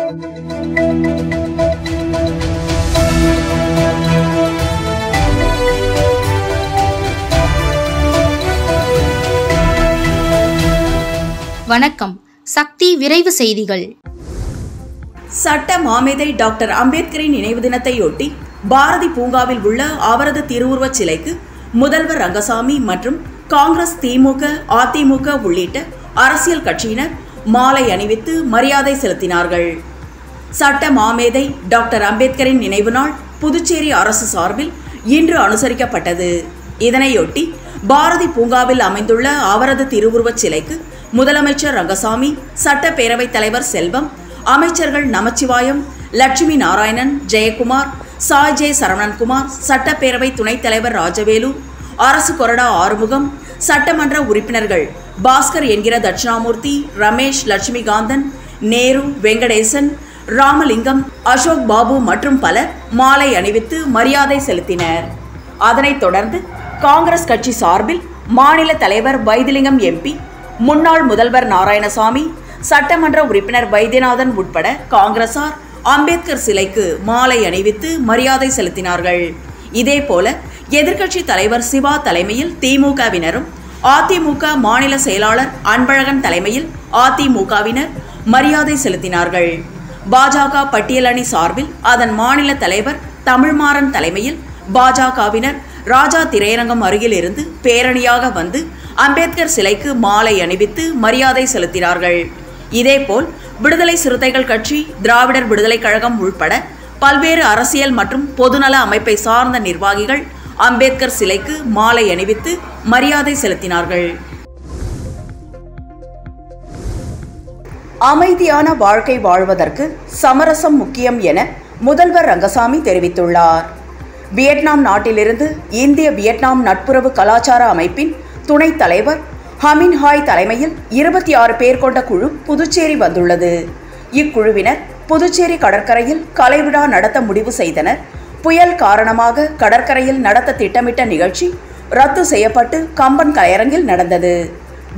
வணக்கம். சக்தி விரைவு செய்திகள். சட்ட மாமேதை டாக்டர் அம்பேத்கரின் நினைவு தினத்தையொட்டி பாரதி பூங்காவில் உள்ள அவரது திருவுருவச் சிலைக்கு முதல்வர் ரங்கசாமி மற்றும் காங்கிரஸ், திமுக, அதிமுக உள்ளிட்ட அரசியல் கட்சியினர் மாலை அணிவித்து மரியாதை செலுத்தினார்கள். சட்ட மாமேதை டாக்டர் அம்பேத்கரின் நினைவு நாள் புதுச்சேரி அரசு சார்பில் இன்று அனுசரிக்கப்பட்டது. இதனையொட்டி பாரதி பூங்காவில் அமைந்துள்ள அவரது திருவுருவச் சிலைக்கு முதலமைச்சர் ரங்கசாமி, சட்டப்பேரவைத் தலைவர் செல்வம், அமைச்சர்கள் நமச்சிவாயம், லட்சுமி நாராயணன், ஜெயக்குமார், சாய் ஜே சரவணன்குமார், சட்டப்பேரவை துணைத் தலைவர் ராஜவேலு, அரசு கொறடா ஆறுமுகம், சட்டமன்ற உறுப்பினர்கள் பாஸ்கர் என்கிற தட்சிணாமூர்த்தி, ரமேஷ், லட்சுமிகாந்தன், நேரு, வெங்கடேசன், ராமலிங்கம், அசோக் பாபு மற்றும் பலர் மாலை அணிவித்து மரியாதை செலுத்தினர். அதனைத் தொடர்ந்து காங்கிரஸ் கட்சி சார்பில் மாநில தலைவர் வைத்திலிங்கம் எம்பி, முன்னாள் முதல்வர் நாராயணசாமி, சட்டமன்ற உறுப்பினர் வைத்தியநாதன் உட்பட காங்கிரசார் அம்பேத்கர் சிலைக்கு மாலை அணிவித்து மரியாதை செலுத்தினார்கள். இதேபோல எதிர்க்கட்சி தலைவர் சிவா தலைமையில் திமுகவினரும், அதிமுக மாநில செயலாளர் அன்பழகன் தலைமையில் அதிமுகவினர் மரியாதை செலுத்தினார்கள். பாஜக பட்டியல் அணி சார்பில் அதன் மாநில தலைவர் தமிழ்மாறன் தலைமையில் பாஜகவினர் ராஜா திரையரங்கம் அருகில் இருந்து பேரணியாக வந்து அம்பேத்கர் சிலைக்கு மாலை அணிவித்து மரியாதை செலுத்தினார்கள். இதேபோல் விடுதலை சிறுத்தைகள் கட்சி, திராவிடர் விடுதலை கழகம் உள்பட பல்வேறு அரசியல் மற்றும் பொதுநல அமைப்பை சார்ந்த நிர்வாகிகள் அம்பேத்கர் சிலைக்கு மாலை அணிவித்து மரியாதை செலுத்தினார்கள். அமைதியான வாழ்க்கை வாழ்வதற்கு சமரசம் முக்கியம் என முதல்வர் ரங்கசாமி தெரிவித்துள்ளார். வியட்நாம் நாட்டிலிருந்து இந்திய வியட்நாம் நட்புறவு கலாச்சார அமைப்பின் துணைத் தலைவர் ஹமின் ஹாய் தலைமையில் 26 பேர் கொண்ட குழு புதுச்சேரி வந்துள்ளது. இக்குழுவினர் புதுச்சேரி கடற்கரையில் கலைவிழா நடத்த முடிவு செய்தனர். புயல் காரணமாக கடற்கரையில் நடத்த திட்டமிட்ட நிகழ்ச்சி ரத்து செய்யப்பட்டு கம்பன் கலையரங்கில் நடந்தது.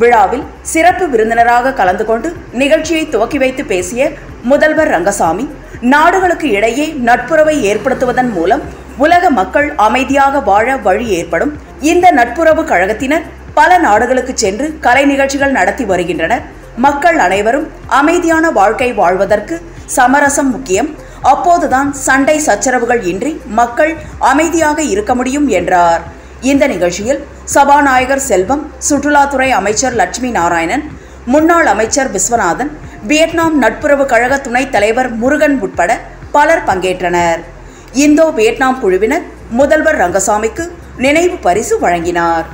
விழாவில் சிறப்பு விருந்தினராக கலந்து கொண்டு நிகழ்ச்சியை துவக்கி வைத்து பேசிய முதல்வர் ரங்கசாமி, நாடுகளுக்கு இடையே நட்புறவை ஏற்படுத்துவதன் மூலம் உலக மக்கள் அமைதியாக வாழ வழி ஏற்படும். இந்த நட்புறவு கழகத்தினர் பல நாடுகளுக்கு சென்று கலை நிகழ்ச்சிகள் நடத்தி வருகின்றனர். மக்கள் அனைவரும் அமைதியான வாழ்க்கை வாழ்வதற்கு சமரசம் முக்கியம். அப்போதுதான் சண்டை சச்சரவுகள் இன்றி மக்கள் அமைதியாக இருக்க முடியும் என்றார். இந்த நிகழ்ச்சியில் சபாநாயகர் செல்வம், சுற்றுலாத்துறை அமைச்சர் லட்சுமி நாராயணன், முன்னாள் அமைச்சர் விஸ்வநாதன், வியட்நாம் நட்புறவு கழக துணைத் தலைவர் முருகன் உட்பட பலர் பங்கேற்றனர். இந்தோ வியட்நாம் குழுவினர் முதல்வர் ரங்கசாமிக்கு நினைவு பரிசு வழங்கினார்.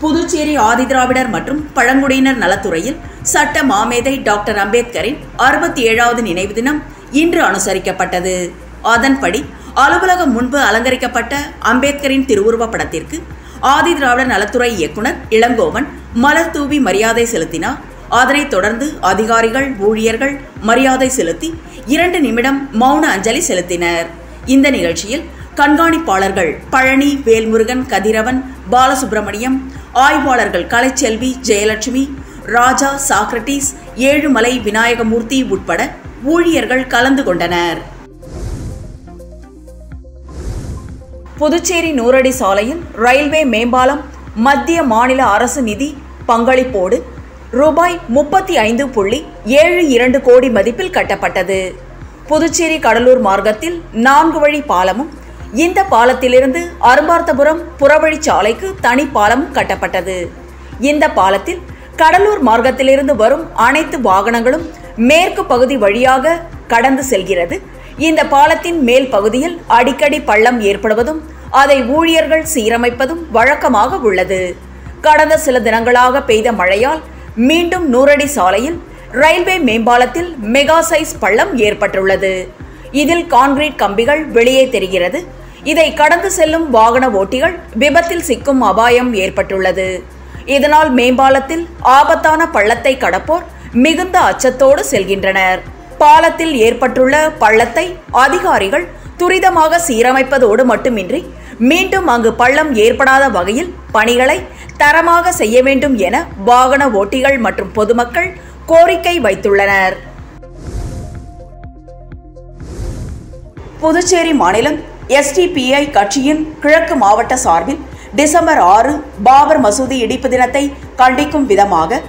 புதுச்சேரி ஆதிதிராவிடர் மற்றும் பழங்குடியினர் நலத்துறையில் சட்ட மாமேதை டாக்டர் அம்பேத்கரின் 67வது நினைவு தினம் இன்று அனுசரிக்கப்பட்டது. அதன்படி அலுவலகம் முன்பு அலங்கரிக்கப்பட்ட அம்பேத்கரின் திருவுருவப் படத்திற்கு ஆதிதிராவிடர் நலத்துறை இயக்குனர் இளங்கோவன் மலர் தூவி மரியாதை செலுத்தினார். அதனைத் தொடர்ந்து அதிகாரிகள், ஊழியர்கள் மரியாதை செலுத்தி 2 நிமிடம் மௌன அஞ்சலி செலுத்தினர். இந்த நிகழ்ச்சியில் கண்காணிப்பாளர்கள் பழனி, வேல்முருகன், கதிரவன், பாலசுப்ரமணியம், ஆய்வாளர்கள் கலைச்செல்வி, ஜெயலட்சுமி, ராஜா, சாக்ரட்டிஸ், ஏழுமலை, விநாயகமூர்த்தி உட்பட ஊழியர்கள் கலந்து கொண்டனர். புதுச்சேரி 100 அடி சாலையில் ரயில்வே மேம்பாலம் மத்திய மாநில அரசு நிதி பங்களிப்போடு ரூபாய் 35.72 கோடி மதிப்பில் கட்டப்பட்டது. புதுச்சேரி கடலூர் மார்க்கத்தில் 4 வழி பாலமும், இந்த பாலத்திலிருந்து அரும்பார்த்தபுரம் புறவழிச்சாலைக்கு தனி பாலமும் கட்டப்பட்டது. இந்த பாலத்தில் கடலூர் மார்க்கத்திலிருந்து வரும் அனைத்து வாகனங்களும் மேற்கு பகுதி வழியாக கடந்து செல்கிறது. இந்த பாலத்தின் மேல் பகுதியில் அடிக்கடி பள்ளம் ஏற்படுவதும் அதை ஊழியர்கள் சீரமைப்பதும் வழக்கமாக உள்ளது. கடந்த சில தினங்களாக பெய்த மழையால் மீண்டும் 100 அடி சாலையில் ரயில்வே மேம்பாலத்தில் மெகா சைஸ் பள்ளம் ஏற்பட்டுள்ளது. இதில் கான்கிரீட் கம்பிகள் வெளியே தெரிகிறது. இதை கடந்து செல்லும் வாகன ஓட்டிகள் விபத்தில் சிக்கும் அபாயம் ஏற்பட்டுள்ளது. இதனால் மேம்பாலத்தில் ஆபத்தான பள்ளத்தை கடப்போர் மிகுந்த அச்சத்தோடு செல்கின்றனர். பாலத்தில் ஏற்பட்டுள்ள பள்ளத்தை அதிகாரிகள் துரிதமாக சீரமைப்பதோடு மட்டுமின்றி மீண்டும் அங்கு பள்ளம் ஏற்படாத வகையில் பணிகளை தரமாக செய்ய வேண்டும் என வாகன ஓட்டிகள் மற்றும் பொதுமக்கள் கோரிக்கை வைத்துள்ளனர். புதுச்சேரி மாநிலம் SDPI கட்சியின் கிழக்கு மாவட்ட சார்பில் டிசம்பர் 6 பாபர் மசூதி இடிப்பு தினத்தை கண்டிக்கும் விதமாக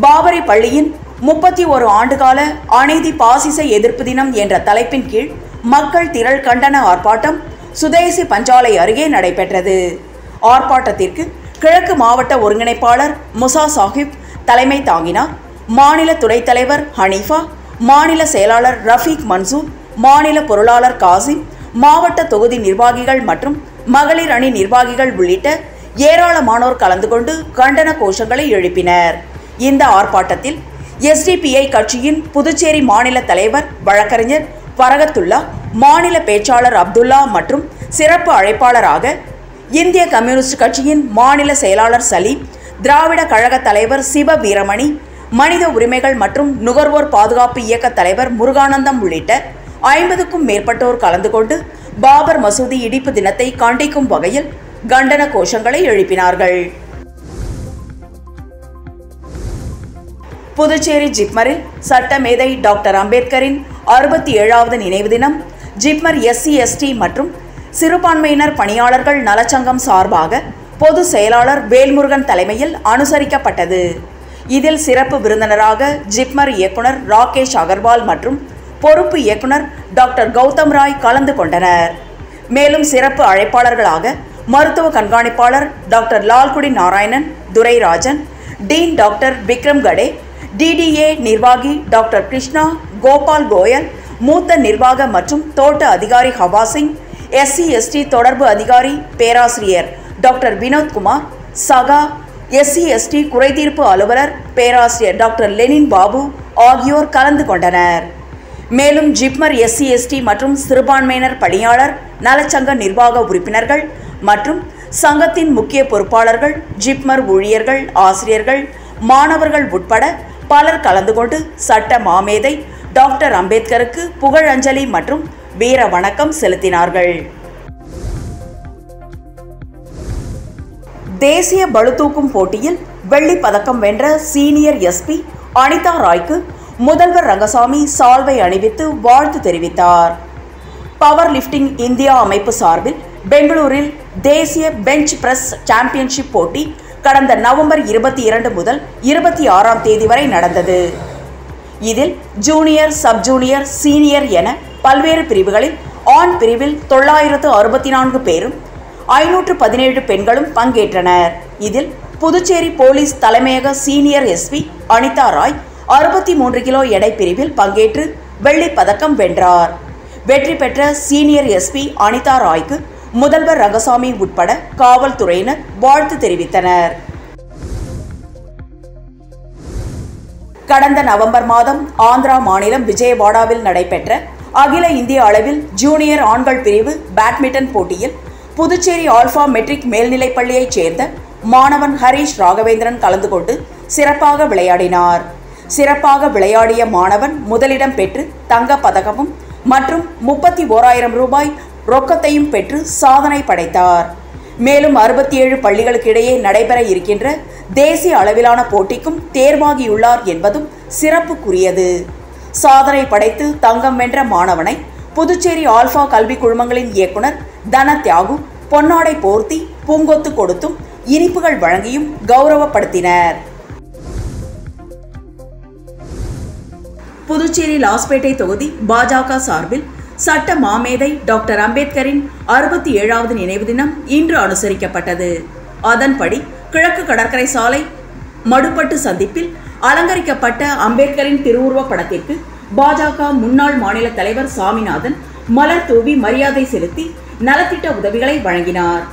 பாபரி பள்ளியின் 31 ஆண்டுகால அநீதி பாசிச எதிர்ப்பு தினம் என்ற தலைப்பின் கீழ் மக்கள் திரள் கண்டன ஆர்ப்பாட்டம் சுதேசி பஞ்சாலை அருகே நடைபெற்றது. ஆர்ப்பாட்டத்திற்கு கிழக்கு மாவட்ட ஒருங்கிணைப்பாளர் முசா சாஹிப் தலைமை தாங்கினார். மாநில துணைத் தலைவர் ஹனீஃபா, மாநில செயலாளர் ரஃபீக் மன்சூர், மாநில பொருளாளர் காசிம், மாவட்ட தொகுதி நிர்வாகிகள் மற்றும் மகளிர் அணி நிர்வாகிகள் உள்ளிட்ட ஏராளமானோர் கலந்து கொண்டு கண்டன கோஷங்களை எழுப்பினர். இந்த ஆர்ப்பாட்டத்தில் SDPI கட்சியின் புதுச்சேரி மாநில தலைவர் வழக்கறிஞர் பரகத்துல்லா, மாநில பேச்சாளர் அப்துல்லா மற்றும் சிறப்பு அழைப்பாளராக இந்திய கம்யூனிஸ்ட் கட்சியின் மாநில செயலாளர் சலீம், திராவிட கழக தலைவர் சிவ வீரமணி, மனித உரிமைகள் மற்றும் நுகர்வோர் பாதுகாப்பு இயக்க தலைவர் முருகானந்தம் உள்ளிட்ட 50க்கும் மேற்பட்டோர் கலந்து கொண்டு பாபர் மசூதி இடிப்பு தினத்தை கண்டிக்கும் வகையில் கண்டன கோஷங்களை எழுப்பினார்கள். புதுச்சேரி ஜிப்மரில் சட்டமேதை டாக்டர் அம்பேத்கரின் 67வது நினைவு தினம் ஜிப்மர் SC/ST மற்றும் சிறுபான்மையினர் பணியாளர்கள் நலச்சங்கம் சார்பாக பொது செயலாளர் வேல்முருகன் தலைமையில் அனுசரிக்கப்பட்டது. இதில் சிறப்பு விருந்தினராக ஜிப்மர் இயக்குனர் ராகேஷ் அகர்வால் மற்றும் பொறுப்பு இயக்குனர் டாக்டர் கௌதம் ராய் கலந்து கொண்டனர். மேலும் சிறப்பு அழைப்பாளர்களாக மருத்துவ கண்காணிப்பாளர் doctor Lalgudi Narayanan, Durairajan, dean doctor Vikram Kade, DDA நிர்வாகி டாக்டர் கிருஷ்ணா, கோபால் கோயல், மூத்த நிர்வாக மற்றும் தோட்ட அதிகாரி ஹவாசிங், SC/ST தொடர்பு அதிகாரி பேராசிரியர் டாக்டர் வினோத்குமார், சகா SC/ST குறைதீர்ப்பு அலுவலர் பேராசிரியர் டாக்டர் லெனின் பாபு ஆகியோர் கலந்து கொண்டனர். மேலும் ஜிப்மர் SC/ST மற்றும் சிறுபான்மையினர் பணியாளர் நலச்சங்க நிர்வாக உறுப்பினர்கள் மற்றும் சங்கத்தின் முக்கிய பொறுப்பாளர்கள், ஜிப்மர் ஊழியர்கள், ஆசிரியர்கள், மாணவர்கள் உட்பட பலர் கலந்து கொண்டு சட்ட மாமேதை டாக்டர் அம்பேத்கருக்கு புகழஞ்சலி மற்றும் வீர வணக்கம் செலுத்தினார்கள். தேசிய பளுதூக்கும் போட்டியில் வெள்ளிப் பதக்கம் வென்ற சீனியர் SP அனிதா ராய்க்கு முதல்வர் ரங்கசாமி சால்வை அணிவித்து வாழ்த்து தெரிவித்தார். பவர் லிஃப்டிங் இந்தியா அமைப்பு சார்பில் பெங்களூரில் தேசிய பெஞ்ச் பிரஸ் சாம்பியன்ஷிப் போட்டி கடந்த நவம்பர் 22 முதல் 26ஆம் தேதி வரை நடந்தது. இதில் ஜூனியர், சப் ஜூனியர், சீனியர் என பல்வேறு பிரிவுகளில் ஆண் பிரிவில் 964 பேரும் 517 பெண்களும் பங்கேற்றனர். இதில் புதுச்சேரி போலீஸ் தலைமையக senior SP Anita Rai 63 kilo எடை பிரிவில் பங்கேற்று வெள்ளிப் பதக்கம் வென்றார். வெற்றி பெற்ற சீனியர் SP அனிதா ராய்க்கு முதல்வர் ரங்கசாமி உட்பட காவல்துறையினர் வாழ்த்து தெரிவித்தனர். கடந்த நவம்பர் மாதம் ஆந்திரா மாநிலம் விஜயவாடாவில் நடைபெற்ற அகில இந்திய அளவில் ஜூனியர் ஆண்கள் பிரிவு பேட்மிண்டன் போட்டியில் புதுச்சேரி ஆல்பா மெட்ரிக் மேல்நிலைப் பள்ளியைச் சேர்ந்த மாணவன் ஹரீஷ் ராகவேந்திரன் கலந்து கொண்டு சிறப்பாக விளையாடினார். சிறப்பாக விளையாடிய மாணவன் முதலிடம் பெற்று தங்கப் பதக்கமும் மற்றும் 31,000 ரூபாய் ரொக்கத்தையும் பெற்று சாதனை படைத்தார். மேலும் 67 பள்ளிகளுக்கிடையே நடைபெற இருக்கின்ற தேசிய அளவிலான போட்டிக்கும் தேர்வாகியுள்ளார் என்பதும் சிறப்புக்குரியது. சாதனை படைத்து தங்கம் வென்ற மாணவனை புதுச்சேரி ஆல்பா கல்வி குழுமங்களின் இயக்குனர் தன தியாகு பொன்னாடை போர்த்தி பூங்கொத்து கொடுத்தும் இனிப்புகள் வழங்கியும் கௌரவப்படுத்தினர். புதுச்சேரி லாஸ்பேட்டை தொகுதி பாஜக சார்பில் சட்ட மாமேதை டாக்டர் அம்பேத்கரின் 67வது நினைவு தினம் இன்று அனுசரிக்கப்பட்டது. அதன்படி கிழக்கு கடற்கரை சாலை மடுப்பட்டு சந்திப்பில் அலங்கரிக்கப்பட்ட அம்பேத்கரின் திருவுருவப் படத்திற்கு பாஜக முன்னாள் மாநில தலைவர் சாமிநாதன் மலர் தூவி மரியாதை செலுத்தி நலத்திட்ட உதவிகளை வழங்கினார்.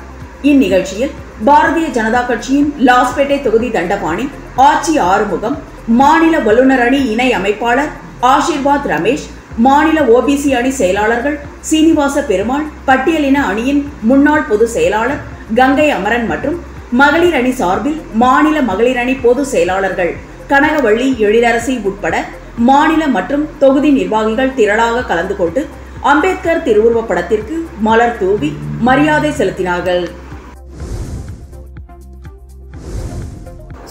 இந்நிகழ்ச்சியில் பாரதிய ஜனதா கட்சியின் லாஸ்பேட்டை தொகுதி தண்டபாணி ஆட்சி ஆறுமுகம், மாநில வல்லுநர் அணி இணை அமைப்பாளர் ஆஷிர்வாத் ரமேஷ், மாநில OBC அணி செயலாளர்கள் சீனிவாச பெருமாள், பட்டியலின அணியின் முன்னாள் பொதுச் செயலாளர் கங்கை அமரன் மற்றும் மகளிர் அணி சார்பில் மாநில மகளிர் அணி பொதுச் செயலாளர்கள் கனகவள்ளி எழிலரசி உட்பட மாநில மற்றும் தொகுதி நிர்வாகிகள் திரளாக கலந்து கொண்டு அம்பேத்கர் திருவுருவப் படத்திற்கு மலர் தூவி மரியாதை செலுத்தினார்கள்.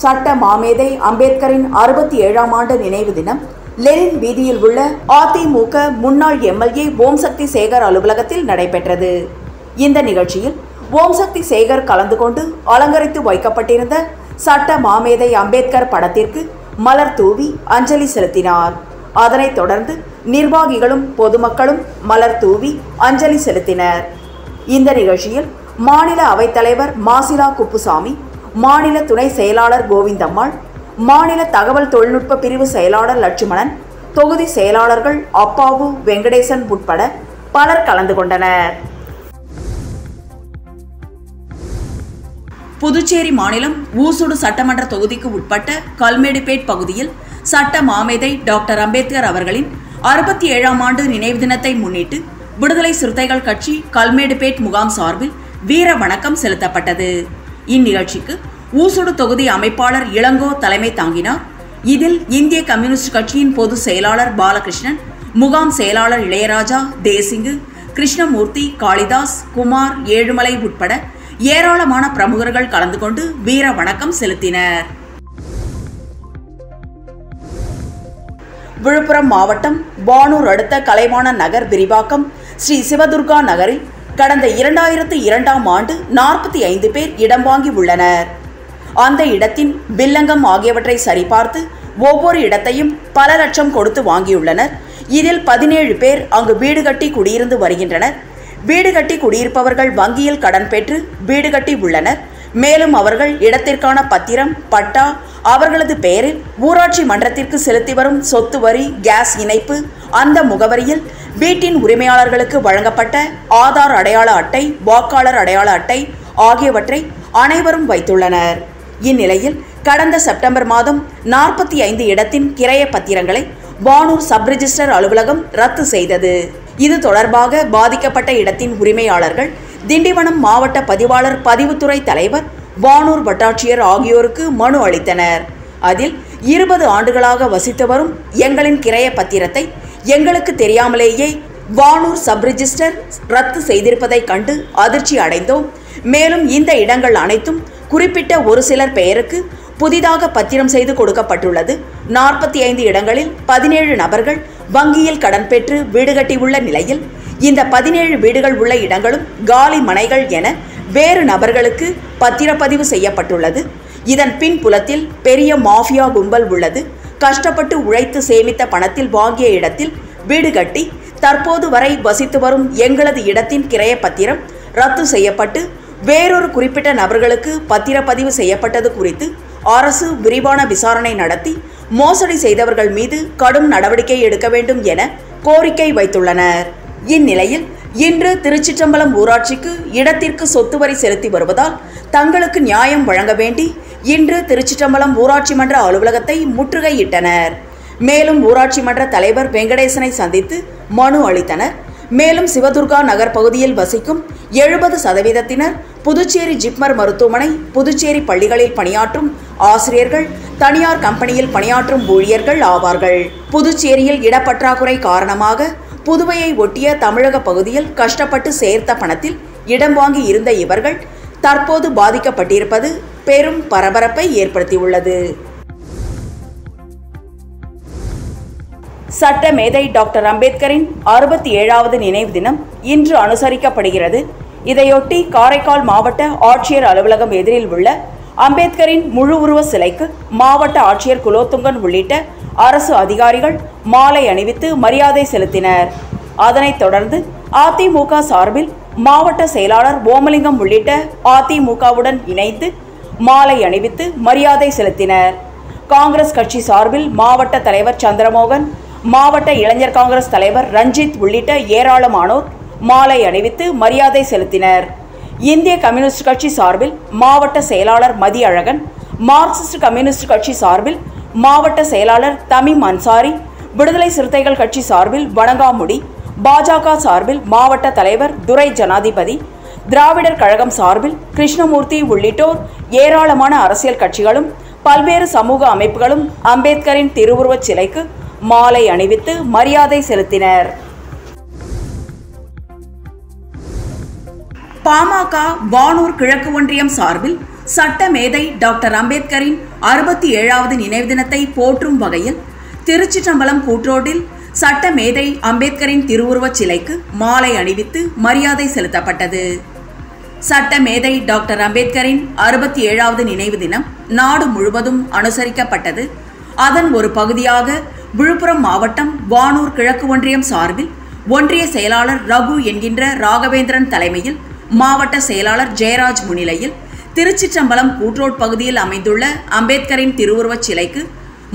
சட்ட மாமேதை அம்பேத்கரின் 67ஆம் ஆண்டு நினைவு தினம் லெனின் வீதியில் உள்ள அதிமுக முன்னாள் எம்எல்ஏ ஓம் சக்தி சேகர் அலுவலகத்தில் நடைபெற்றது. இந்த நிகழ்ச்சியில் ஓம் சக்தி சேகர் கலந்து கொண்டு அலங்கரித்து வைக்கப்பட்டிருந்த சட்ட மாமேதை அம்பேத்கர் படத்திற்கு மலர் தூவி அஞ்சலி செலுத்தினார். அதனைத் தொடர்ந்து நிர்வாகிகளும் பொதுமக்களும் மலர் தூவி அஞ்சலி செலுத்தினர். இந்த நிகழ்ச்சியில் மாநில அவைத்தலைவர் மாசிலா குப்புசாமி, மாநில துணை செயலாளர் கோவிந்தம்மாள், மாநில தகவல் தொழில்நுட்ப பிரிவு செயலாளர் லட்சுமணன், தொகுதி செயலாளர்கள் அப்பாவு, வெங்கடேசன் உட்பட பலர் கலந்து கொண்டனர். புதுச்சேரி மாநிலம் ஊசுடு சட்டமன்ற தொகுதிக்கு உட்பட்ட கல்மேடுபேட் பகுதியில் சட்ட மாமேதை டாக்டர் அம்பேத்கர் அவர்களின் 67ஆம் ஆண்டு நினைவு தினத்தை முன்னிட்டு விடுதலை சிறுத்தைகள் கட்சி கல்மேடுபேட் முகாம் சார்பில் வீர வணக்கம் செலுத்தப்பட்டது. இந்நிகழ்ச்சிக்கு ஊசுடு தொகுதி அமைப்பாளர் இளங்கோ தலைமை தாங்கினார். இதில் இந்திய கம்யூனிஸ்ட் கட்சியின் பொதுச் செயலாளர் பாலகிருஷ்ணன், முகாம் செயலாளர் இளையராஜா, தேசிங்கு, கிருஷ்ணமூர்த்தி, காளிதாஸ், குமார், ஏழுமலை உட்பட ஏராளமான பிரமுகர்கள் கலந்து கொண்டு வீர வணக்கம் செலுத்தினர். விழுப்புரம் மாவட்டம் வானூர் அடுத்த கலைவாணன் நகர் விரிவாக்கம் ஸ்ரீ சிவதுர்கா நகரில் கடந்த 2002ஆம் ஆண்டு 45 பேர் இடம் வாங்கி உள்ளனர். அந்த இடத்தின் பில்லங்கம் ஆகியவற்றை சரிபார்த்து ஒவ்வொரு இடத்தையும் பல லட்சம் கொடுத்து வாங்கியுள்ளனர். இதில் 17 பேர் அங்கு வீடு கட்டி குடியிருந்து வருகின்றனர். வீடு கட்டி குடியிருப்பவர்கள் வங்கியில் கடன் பெற்று வீடு கட்டி உள்ளனர். மேலும் அவர்கள் இடத்திற்கான பத்திரம், பட்டா, அவர்களது பெயரில் ஊராட்சி மன்றத்திற்கு செலுத்தி வரும் சொத்து வரி, கேஸ் இணைப்பு, அந்த முகவரியில் வீட்டின் உரிமையாளர்களுக்கு வழங்கப்பட்ட ஆதார் அடையாள அட்டை, வாக்காளர் அடையாள அட்டை ஆகியவற்றை அனைவரும் வைத்துள்ளனர். இந்நிலையில் கடந்த செப்டம்பர் மாதம் 45 இடத்தின் கிரைய பத்திரங்களை வானூர் சப் ரிஜிஸ்டர் அலுவலகம் ரத்து செய்தது. இது தொடர்பாக பாதிக்கப்பட்ட இடத்தின் உரிமையாளர்கள் திண்டிவனம் மாவட்ட பதிவாளர், பதிவுத்துறை தலைவர், வானூர் வட்டாட்சியர் ஆகியோருக்கு மனு அளித்தனர். அதில் 20 ஆண்டுகளாக வசித்து வரும் எங்களின் கிரைய பத்திரத்தை எங்களுக்கு தெரியாமலேயே வானூர் சப் ரிஜிஸ்டர் ரத்து செய்திருப்பதை கண்டு அதிர்ச்சி அடைந்தோம். மேலும் இந்த இடங்கள் அனைத்தும் குறிப்பிட்ட ஒரு சிலர் பெயருக்கு புதிதாக பத்திரம் செய்து கொடுக்கப்பட்டுள்ளது. 45 இடங்களில் 17 நபர்கள் வங்கியில் கடன் பெற்று வீடு கட்டியுள்ள நிலையில் இந்த 17 வீடுகள் உள்ள இடங்களும் காலி மனைகள் என வேறு நபர்களுக்கு பத்திரப்பதிவு செய்யப்பட்டுள்ளது. இதன் பின்புலத்தில் பெரிய மாஃபியா கும்பல் உள்ளது. கஷ்டப்பட்டு உழைத்து சேமித்த பணத்தில் வாங்கிய இடத்தில் வீடு கட்டி தற்போது வரை வசித்து வரும் எங்களது இடத்தின் கிரைய பத்திரம் ரத்து செய்யப்பட்டு வேறொரு குறிப்பிட்ட நபர்களுக்கு பத்திரப்பதிவு செய்யப்பட்டது குறித்து அரசு விரிவான விசாரணை நடத்தி மோசடி செய்தவர்கள் மீது கடும் நடவடிக்கை எடுக்க வேண்டும் என கோரிக்கை வைத்துள்ளனர். இந்நிலையில் இன்று திருச்சிற்றம்பலம் ஊராட்சிக்கு இடத்திற்கு சொத்து வரி செலுத்தி வருவதால் தங்களுக்கு நியாயம் வழங்க வேண்டி இன்று திருச்சிற்றம்பலம் ஊராட்சி மன்ற அலுவலகத்தை முற்றுகையிட்டனர். மேலும் ஊராட்சி மன்ற தலைவர் வெங்கடேசனை சந்தித்து மனு அளித்தனர். மேலும் சிவதுர்கா நகர் பகுதியில் வசிக்கும் 70% புதுச்சேரி ஜிப்மர் மருத்துவமனை, புதுச்சேரி பள்ளிகளில் பணியாற்றும் ஆசிரியர்கள், தனியார் கம்பெனியில் பணியாற்றும் ஊழியர்கள் ஆவார்கள். புதுச்சேரியில் இடப்பற்றாக்குறை காரணமாக புதுவையை ஒட்டிய தமிழக பகுதியில் கஷ்டப்பட்டு சேர்த்த பணத்தில் இடம் வாங்கி இருந்த இவர்கள் தற்போது பாதிக்கப்பட்டிருப்பது பெரும் பரபரப்பை ஏற்படுத்தியுள்ளது. சட்ட மேதை டாக்டர் அம்பேத்கரின் 67வது நினைவு தினம் இன்று அனுசரிக்கப்படுகிறது. இதையொட்டி காரைக்கால் மாவட்ட ஆட்சியர் அலுவலகம் எதிரில் உள்ள அம்பேத்கரின் முழு உருவ சிலைக்கு மாவட்ட ஆட்சியர் குலோத்துங்கன் உள்ளிட்ட அரசு அதிகாரிகள் மாலை அணிவித்து மரியாதை செலுத்தினர். அதனைத் தொடர்ந்து அதிமுக சார்பில் மாவட்ட செயலாளர் ஓமலிங்கம் உள்ளிட்ட அதிமுகவுடன் இணைந்து மாலை அணிவித்து மரியாதை செலுத்தினர். காங்கிரஸ் கட்சி சார்பில் மாவட்ட தலைவர் சந்திரமோகன், மாவட்ட இளைஞர் காங்கிரஸ் தலைவர் ரஞ்சித் உள்ளிட்ட ஏராளமானோர் மாலை அணிவித்து மரியாதை செலுத்தினர். இந்திய கம்யூனிஸ்ட் கட்சி சார்பில் மாவட்ட செயலாளர் மதியழகன், மார்க்சிஸ்ட் கம்யூனிஸ்ட் கட்சி சார்பில் மாவட்ட செயலாளர் தமீம் அன்சாரி, விடுதலை சிறுத்தைகள் கட்சி சார்பில் வணங்காமுடி, பாஜக சார்பில் மாவட்ட தலைவர் துரை ஜனாதிபதி, திராவிடர் கழகம் சார்பில் கிருஷ்ணமூர்த்தி உள்ளிட்டோர் ஏராளமான அரசியல் கட்சிகளும் பல்வேறு சமூக அமைப்புகளும் அம்பேத்கரின் திருவுருவச் சிலைக்கு மாலை அணிவித்து மரியாதை செலுத்தினர். பாமக வானூர் கிழக்கு ஒன்றியம் சார்பில் சட்ட மேதை டாக்டர் அம்பேத்கரின் 67வது நினைவு தினத்தை போற்றும் வகையில் திருச்சிற்றம்பலம் கூட்ரோட்டில் சட்ட மேதை அம்பேத்கரின் திருவுருவச் சிலைக்கு மாலை அணிவித்து மரியாதை செலுத்தப்பட்டது. சட்ட மேதை டாக்டர் அம்பேத்கரின் 67வது நினைவு தினம் நாடு முழுவதும் அனுசரிக்கப்பட்டது. அதன் ஒரு பகுதியாக விழுப்புரம் மாவட்டம் வானூர் கிழக்கு ஒன்றியம் சார்பில் ஒன்றிய செயலாளர் ரகு என்கின்ற ராகவேந்திரன் தலைமையில் மாவட்ட செயலாளர் ஜெயராஜ் முன்னிலையில் திருச்சிற்றம்பலம் கூட்ரோட் பகுதியில் அமைந்துள்ள அம்பேத்கரின் திருவுருவச் சிலைக்கு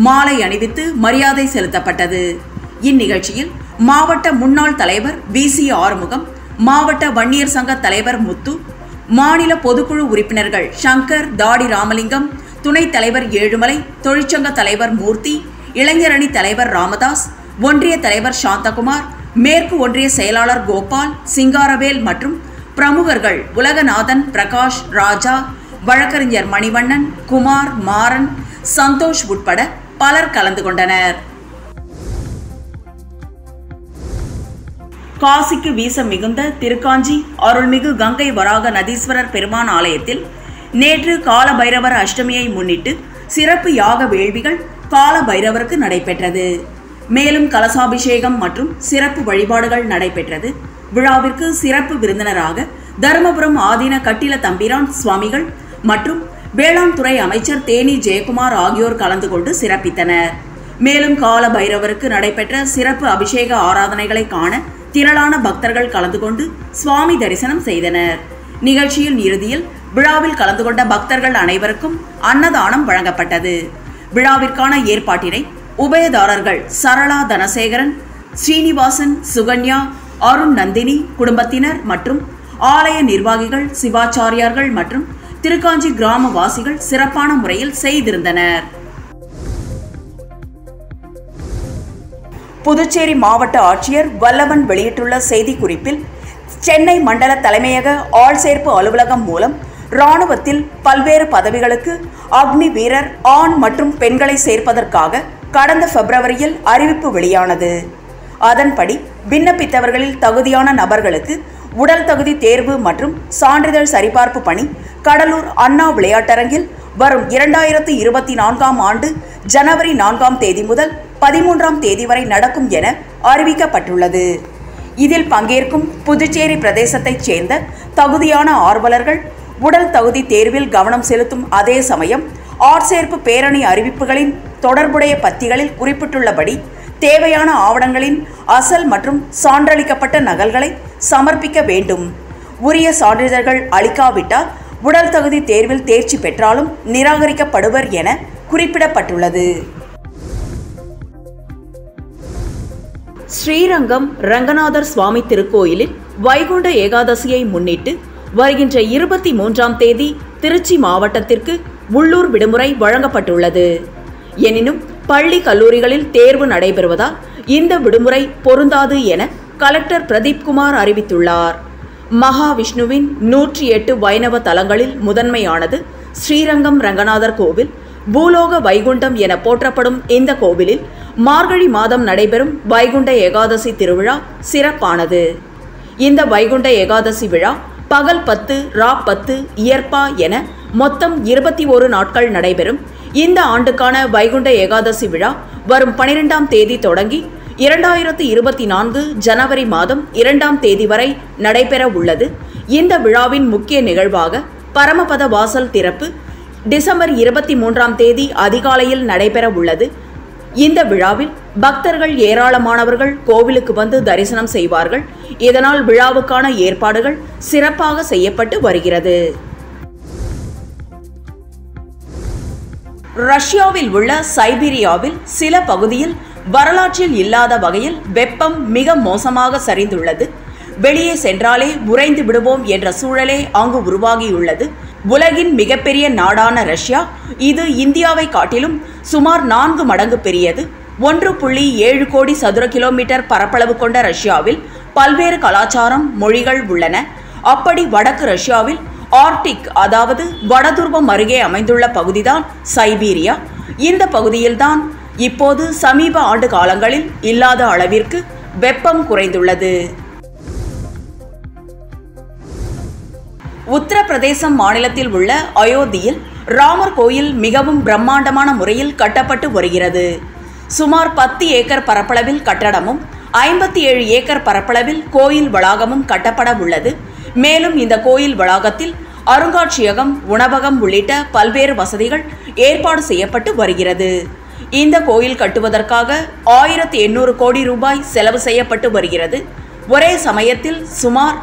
மாலை அணிவித்து மரியாதை செலுத்தப்பட்டது. இந்நிகழ்ச்சியில் மாவட்ட முன்னாள் தலைவர் VC ஆறுமுகம், மாவட்ட வன்னியர் சங்க தலைவர் முத்து, மாநில பொதுக்குழு உறுப்பினர்கள் சங்கர், தாடி ராமலிங்கம், துணைத் தலைவர் ஏழுமலை, தொழிற்சங்க தலைவர் மூர்த்தி, இளைஞரணி தலைவர் ராமதாஸ், ஒன்றிய தலைவர் சாந்தகுமார், மேற்கு ஒன்றிய செயலாளர் கோபால், சிங்காரவேல் மற்றும் பிரமுகர்கள் உலகநாதன், பிரகாஷ், ராஜா, வழக்கறிஞர் மணிவண்ணன், குமார், மாறன், சந்தோஷ் உட்பட பலர் கலந்து கொண்டனர். காசிக்கு வீச மிகுந்த திருக்காஞ்சி அருள்மிகு கங்கை வராக நதீஸ்வரர் பெருமான் ஆலயத்தில் நேற்று கால பைரவர் அஷ்டமியை முன்னிட்டு சிறப்பு யாக வேள்விகள் கால பைரவருக்கு நடைபெற்றது. மேலும் கலசாபிஷேகம் மற்றும் சிறப்பு வழிபாடுகள் நடைபெற்றது. விழாவிற்கு சிறப்பு விருந்தினராக தருமபுரம் ஆதீன கட்டில தம்பிரான் சுவாமிகள் மற்றும் வேளாண் துறை அமைச்சர் தேனி ஜெயக்குமார் ஆகியோர் கலந்து கொண்டு சிறப்பித்தனர். மேலும் கால பைரவருக்கு நடைபெற்ற சிறப்பு அபிஷேக ஆராதனைகளை காண திரளான பக்தர்கள் கலந்து கொண்டு சுவாமி தரிசனம் செய்தனர். நிகழ்ச்சியின் இறுதியில் விழாவில் கலந்து கொண்ட பக்தர்கள் அனைவருக்கும் அன்னதானம் வழங்கப்பட்டது. விழாவிற்கான ஏற்பாட்டினை உபயதாரர்கள் சரளா தனசேகரன், ஸ்ரீனிவாசன், சுகன்யா, அருண் நந்தினி குடும்பத்தினர் மற்றும் ஆலய நிர்வாகிகள், சிவாச்சாரியார்கள் மற்றும் திருக்காஞ்சி கிராமவாசிகள் சிறப்பான முறையில் செய்திருந்தனர். புதுச்சேரி மாவட்ட ஆட்சியர் வல்லவன் வெளியிட்டுள்ள செய்திக்குறிப்பில், சென்னை மண்டல தலைமையக ஆள்சேர்ப்பு அலுவலகம் மூலம் இராணுவத்தில் பல்வேறு பதவிகளுக்கு அக்னி வீரர் ஆண் மற்றும் பெண்களை சேர்ப்பதற்காக கடந்த பிப்ரவரியில் அறிவிப்பு வெளியானது. அதன்படி விண்ணப்பித்தவர்களில் தகுதியான நபர்களுக்கு உடல் தகுதி தேர்வு மற்றும் சான்றிதழ் சரிபார்ப்பு பணி கடலூர் அண்ணா விளையாட்டரங்கில் வரும் 2024ஆம் ஆண்டு ஜனவரி 4ஆம் தேதி முதல் 13ஆம் தேதி வரை நடக்கும் என அறிவிக்கப்பட்டுள்ளது. இதில் பங்கேற்கும் புதுச்சேரி பிரதேசத்தைச் சேர்ந்த தகுதியான ஆர்வலர்கள் உடல் தகுதி தேர்வில் கவனம் செலுத்தும் அதே சமயம் ஆட்சேர்ப்பு பேரணி அறிவிப்புகளின் தொடர்புடைய பத்திகளில் குறிப்பிட்டுள்ளபடி தேவையான ஆவணங்களின் அசல் மற்றும் சான்றளிக்கப்பட்ட நகல்களை சமர்ப்பிக்க வேண்டும். உரிய சான்றிதழ்கள் அளிக்காவிட்டால் உடல் தகுதி தேர்வில் தேர்ச்சி பெற்றாலும் நிராகரிக்கப்படுவர் என குறிப்பிடப்பட்டுள்ளது. ஸ்ரீரங்கம் ரங்கநாதர் சுவாமி திருக்கோயிலில் வைகுண்ட ஏகாதசியை முன்னிட்டு வருகின்ற 23ஆம் தேதி திருச்சி மாவட்டத்திற்கு உள்ளூர் விடுமுறை வழங்கப்பட்டுள்ளது. எனினும் பள்ளி கல்லூரிகளில் தேர்வு நடைபெறுவதால் இந்த விடுமுறை பொருந்தாது என கலெக்டர் பிரதீப்குமார் அறிவித்துள்ளார். மகாவிஷ்ணுவின் 108 வைணவ தலங்களில் முதன்மையானது ஸ்ரீரங்கம் ரங்கநாதர் கோவில். பூலோக வைகுண்டம் என போற்றப்படும் இந்த கோவிலில் மார்கழி மாதம் நடைபெறும் வைகுண்ட ஏகாதசி திருவிழா சிறப்பானது. இந்த வைகுண்ட ஏகாதசி விழா பகல் 10, ரா 10, இயற்பா என மொத்தம் 21 நாட்கள் நடைபெறும். இந்த ஆண்டுக்கான வைகுண்ட ஏகாதசி விழா வரும் 12ஆம் தேதி தொடங்கி 2024 ஜனவரி மாதம் 2ஆம் தேதி வரை நடைபெற உள்ளது. இந்த விழாவின் முக்கிய நிகழ்வாக பரமபத வாசல் திறப்பு டிசம்பர் 23ஆம் தேதி அதிகாலையில் நடைபெற உள்ளது. இந்த விழாவில் பக்தர்கள் ஏராளமானவர்கள் கோவிலுக்கு வந்து தரிசனம் செய்வார்கள். இதனால் விழாவுக்கான ஏற்பாடுகள் சிறப்பாக செய்யப்பட்டு வருகிறது. ரஷ்யாவில் உள்ள சைபீரியாவில் சில பகுதியில் வரலாற்றில் இல்லாத வகையில் வெப்பம் மிக மோசமாக சரிந்துள்ளது. வெளியே சென்றாலே உறைந்து விடுவோம் என்ற சூழலே அங்கு உருவாகியுள்ளது. உலகின் மிகப்பெரிய நாடான ரஷ்யா, இது இந்தியாவை காட்டிலும் சுமார் 4 மடங்கு பெரியது. 1.7 கோடி சதுர கிலோமீட்டர் பரப்பளவு கொண்ட ரஷ்யாவில் பல்வேறு கலாச்சாரம், மொழிகள் உள்ளன. அப்படி வடக்கு ரஷ்யாவில் ஆர்டிக், அதாவது வடதுருவம் அருகே அமைந்துள்ள பகுதிதான் சைபீரியா. இந்த பகுதியில்தான் இப்போது சமீப ஆண்டு காலங்களில் இல்லாத அளவிற்கு வெப்பம் குறைந்துள்ளது. உத்தரப்பிரதேசம் மாநிலத்தில் உள்ள அயோத்தியில் ராமர் கோயில் மிகவும் பிரம்மாண்டமான முறையில் கட்டப்பட்டு வருகிறது. சுமார் 10 ஏக்கர் பரப்பளவில் கட்டடமும் 57 ஏக்கர் பரப்பளவில் கோயில் வளாகமும் கட்டப்பட உள்ளது. மேலும் இந்த கோயில் வளாகத்தில் அருங்காட்சியகம், உணவகம் உள்ளிட்ட பல்வேறு வசதிகள் ஏற்பாடு செய்யப்பட்டு வருகிறது. இந்த கோயில் கட்டுவதற்காக 1800 கோடி ரூபாய் செலவு செய்யப்பட்டு வருகிறது. ஒரே சமயத்தில் சுமார்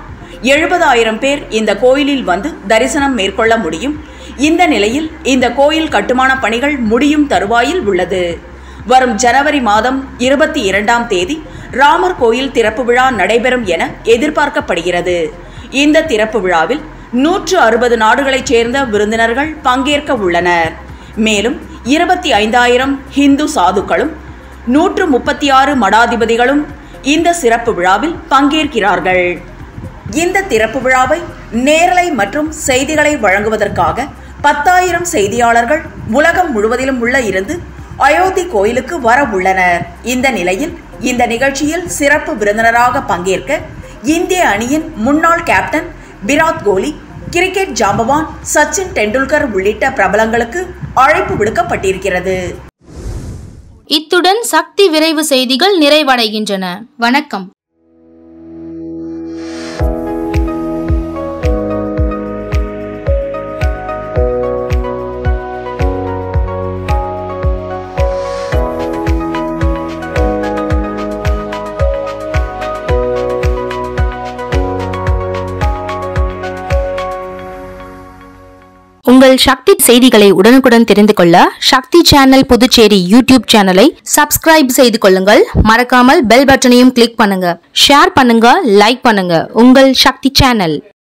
70,000 பேர் இந்த கோயிலில் வந்து தரிசனம் மேற்கொள்ள முடியும். இந்த நிலையில் இந்த கோயில் கட்டுமான பணிகள் முடியும் தருவாயில் உள்ளது. வரும் ஜனவரி மாதம் 22ஆம் தேதி ராமர் கோயில் திறப்பு விழா நடைபெறும் என எதிர்பார்க்கப்படுகிறது. இந்த திறப்பு விழாவில் 160 நாடுகளைச் சேர்ந்த விருந்தினர்கள் பங்கேற்க உள்ளனர். மேலும் 25,000 ஹிந்து சாதுக்களும் 136 மடாதிபதிகளும் இந்த சிறப்பு விழாவில் பங்கேற்கிறார்கள். இந்த திறப்பு விழாவை நேரலை மற்றும் செய்திகளை வழங்குவதற்காக 10,000 செய்தியாளர்கள் உலகம் முழுவதிலும் உள்ள இருந்து அயோத்தி கோயிலுக்கு வர உள்ளனர். இந்த நிலையில் இந்த நிகழ்ச்சியில் சிறப்பு விருந்தினராக பங்கேற்க இந்திய அணியின் முன்னாள் கேப்டன் விராட் கோலி, கிரிக்கெட் ஜாம்பவான் சச்சின் டெண்டுல்கர் உள்ளிட்ட பிரபலங்களுக்கு அழைப்பு விடுக்கப்பட்டிருக்கிறது. இத்துடன் சக்தி விரைவு செய்திகள் நிறைவடைகின்றன. வணக்கம். உங்கள் சக்தி செய்திகளை உடனுக்குடன் தெரிந்து கொள்ள சக்தி சேனல் புதுச்சேரி யூடியூப் சேனலை சப்ஸ்கிரைப் செய்து கொள்ளுங்கள். மறக்காமல் பெல் பட்டனையும் கிளிக் பண்ணுங்க. ஷேர் பண்ணுங்க, லைக் பண்ணுங்க. உங்கள் சக்தி சேனல்.